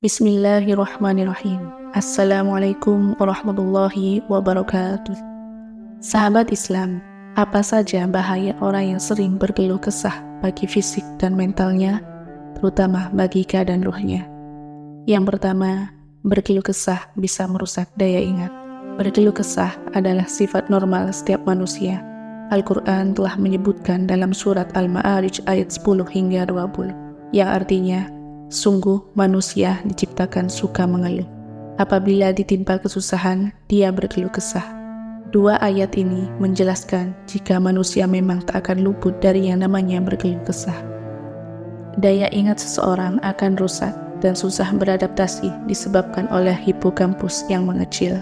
Bismillahirrahmanirrahim. Assalamualaikum warahmatullahi wabarakatuh. Sahabat Islam, apa saja bahaya orang yang sering berkeluh kesah bagi fisik dan mentalnya, terutama bagi keadaan ruhnya? Yang pertama, berkeluh kesah bisa merusak daya ingat. Berkeluh kesah adalah sifat normal setiap manusia. Al-Quran telah menyebutkan dalam surat Al-Ma'arij ayat 10 hingga 20, yang artinya, sungguh manusia diciptakan suka mengeluh. Apabila ditimpa kesusahan, dia berkeluh kesah. Dua ayat ini menjelaskan jika manusia memang tak akan luput dari yang namanya berkeluh kesah. Daya ingat seseorang akan rusak dan susah beradaptasi disebabkan oleh hipokampus yang mengecil.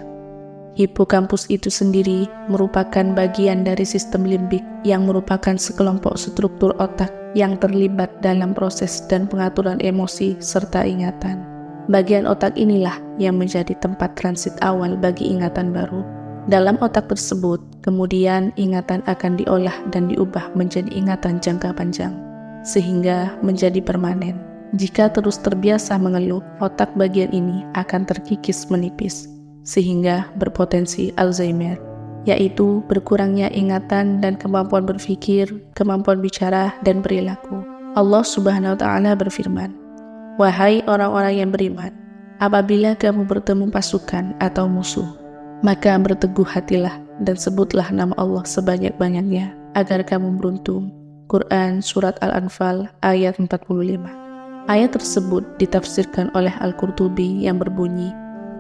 Hipokampus itu sendiri merupakan bagian dari sistem limbik yang merupakan sekelompok struktur otak yang terlibat dalam proses dan pengaturan emosi serta ingatan. Bagian otak inilah yang menjadi tempat transit awal bagi ingatan baru. Dalam otak tersebut, kemudian ingatan akan diolah dan diubah menjadi ingatan jangka panjang, sehingga menjadi permanen. Jika terus terbiasa mengeluh, otak bagian ini akan terkikis menipis, sehingga berpotensi Alzheimer, yaitu berkurangnya ingatan dan kemampuan berpikir, kemampuan bicara, dan perilaku. Allah Subhanahu wa Ta'ala berfirman, "Wahai orang-orang yang beriman, apabila kamu bertemu pasukan atau musuh, maka berteguh hatilah dan sebutlah nama Allah sebanyak-banyaknya agar kamu beruntung." Quran Surat Al-Anfal ayat 45. Ayat tersebut ditafsirkan oleh Al-Qurtubi yang berbunyi,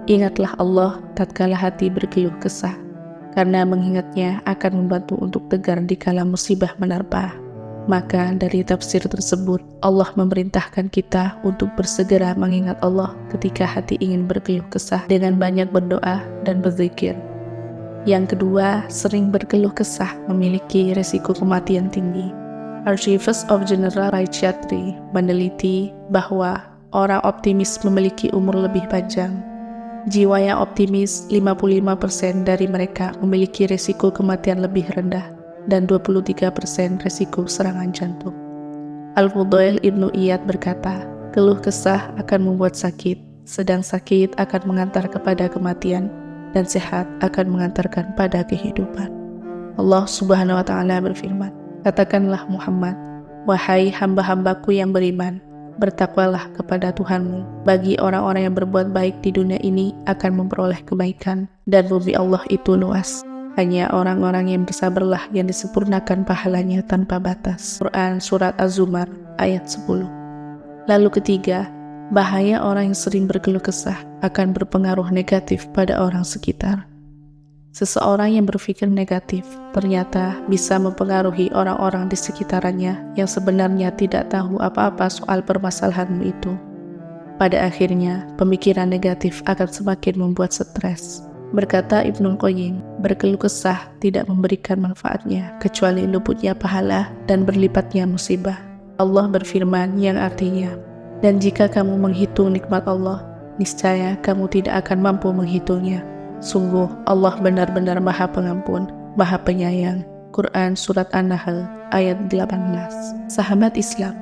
"Ingatlah Allah tatkala hati berkeluh kesah, karena mengingatnya akan membantu untuk tegar dikala musibah menerpa." Maka dari tafsir tersebut, Allah memerintahkan kita untuk bersegera mengingat Allah ketika hati ingin berkeluh kesah dengan banyak berdoa dan berzikir. Yang kedua, sering berkeluh kesah memiliki resiko kematian tinggi. Archives of General Psychiatry meneliti bahwa orang optimis memiliki umur lebih panjang. Jiwa yang optimis, 55% dari mereka memiliki resiko kematian lebih rendah dan 23% resiko serangan jantung. Al-Fudail Ibnu Iyad berkata, keluh kesah akan membuat sakit, sedang sakit akan mengantar kepada kematian, dan sehat akan mengantarkan pada kehidupan. Allah Subhanahu wa Ta'ala berfirman, "Katakanlah Muhammad, wahai hamba-hambaku yang beriman, bertakwalah kepada Tuhanmu. Bagi orang-orang yang berbuat baik di dunia ini akan memperoleh kebaikan, dan bumi Allah itu luas. Hanya orang-orang yang bersabarlah yang disempurnakan pahalanya tanpa batas." Quran Surat Az-Zumar ayat 10. Lalu ketiga, bahaya orang yang sering berkeluh kesah akan berpengaruh negatif pada orang sekitar. Seseorang yang berpikir negatif ternyata bisa mempengaruhi orang-orang di sekitarnya yang sebenarnya tidak tahu apa-apa soal permasalahanmu itu. Pada akhirnya, pemikiran negatif akan semakin membuat stres. Berkata Ibnul Qayyim, berkeluh kesah tidak memberikan manfaatnya kecuali luputnya pahala dan berlipatnya musibah. Allah berfirman yang artinya, "Dan jika kamu menghitung nikmat Allah, niscaya kamu tidak akan mampu menghitungnya. Sungguh Allah benar-benar Maha Pengampun, Maha Penyayang." Quran Surat An-Nahl ayat 18. Sahabat Islam,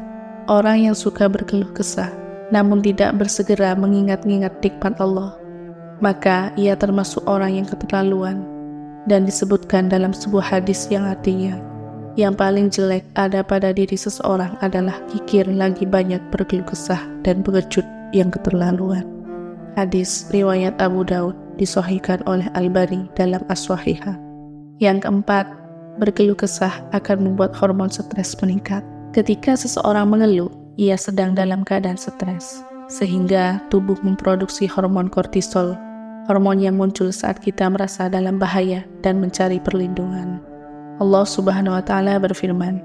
orang yang suka berkeluh kesah namun tidak bersegera mengingat-ingat nikmat Allah, maka ia termasuk orang yang keterlaluan. Dan disebutkan dalam sebuah hadis yang artinya, yang paling jelek ada pada diri seseorang adalah kikir lagi banyak berkeluh kesah dan pengecut yang keterlaluan. Hadis riwayat Abu Daud disahihkan oleh Al-Albani dalam As-Sahihah. Yang keempat, berkeluh kesah akan membuat hormon stres meningkat. Ketika seseorang mengeluh, ia sedang dalam keadaan stres, sehingga tubuh memproduksi hormon kortisol, hormon yang muncul saat kita merasa dalam bahaya dan mencari perlindungan. Allah Subhanahu wa Ta'ala berfirman,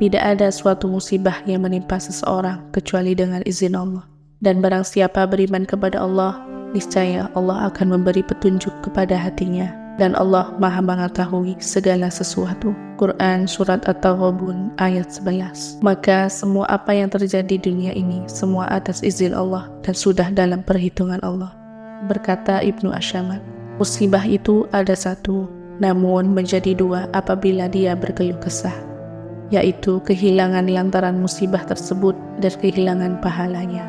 "Tidak ada suatu musibah yang menimpa seseorang kecuali dengan izin Allah. Dan barang siapa beriman kepada Allah, niscaya Allah akan memberi petunjuk kepada hatinya, dan Allah Maha mengetahui segala sesuatu." Quran Surat At-Taghabun ayat 11. Maka semua apa yang terjadi di dunia ini, semua atas izin Allah dan sudah dalam perhitungan Allah. Berkata Ibnu Asyamat, musibah itu ada satu, namun menjadi dua apabila dia berkeluh kesah, yaitu kehilangan lantaran musibah tersebut dan kehilangan pahalanya.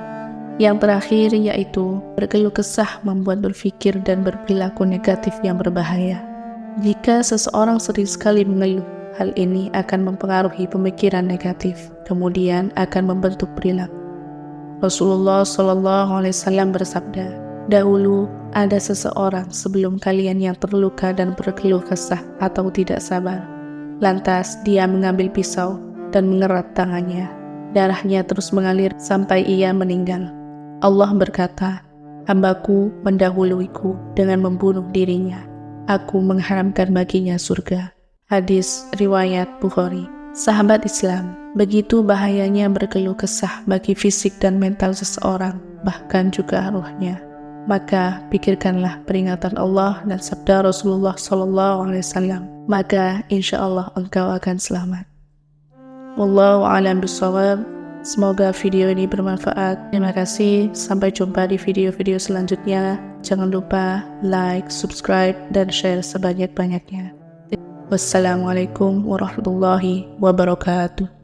Yang terakhir yaitu berkeluh kesah membuat berpikir dan berperilaku negatif yang berbahaya. Jika seseorang sering sekali mengeluh, hal ini akan mempengaruhi pemikiran negatif, kemudian akan membentuk perilaku. Rasulullah SAW bersabda, "Dahulu ada seseorang sebelum kalian yang terluka dan berkeluh kesah atau tidak sabar. Lantas dia mengambil pisau dan mengerat tangannya. Darahnya terus mengalir sampai ia meninggal. Allah berkata, hambaku mendahuluiku dengan membunuh dirinya. Aku mengharamkan baginya surga." Hadis riwayat Bukhari. Sahabat Islam, begitu bahayanya berkeluh kesah bagi fisik dan mental seseorang, bahkan juga ruhnya. Maka pikirkanlah peringatan Allah dan sabda Rasulullah SAW. Maka insya Allah engkau akan selamat. Wallahu a'lam bishawab. Semoga video ini bermanfaat. Terima kasih. Sampai jumpa di video-video selanjutnya. Jangan lupa like, subscribe, dan share sebanyak-banyaknya. Wassalamualaikum warahmatullahi wabarakatuh.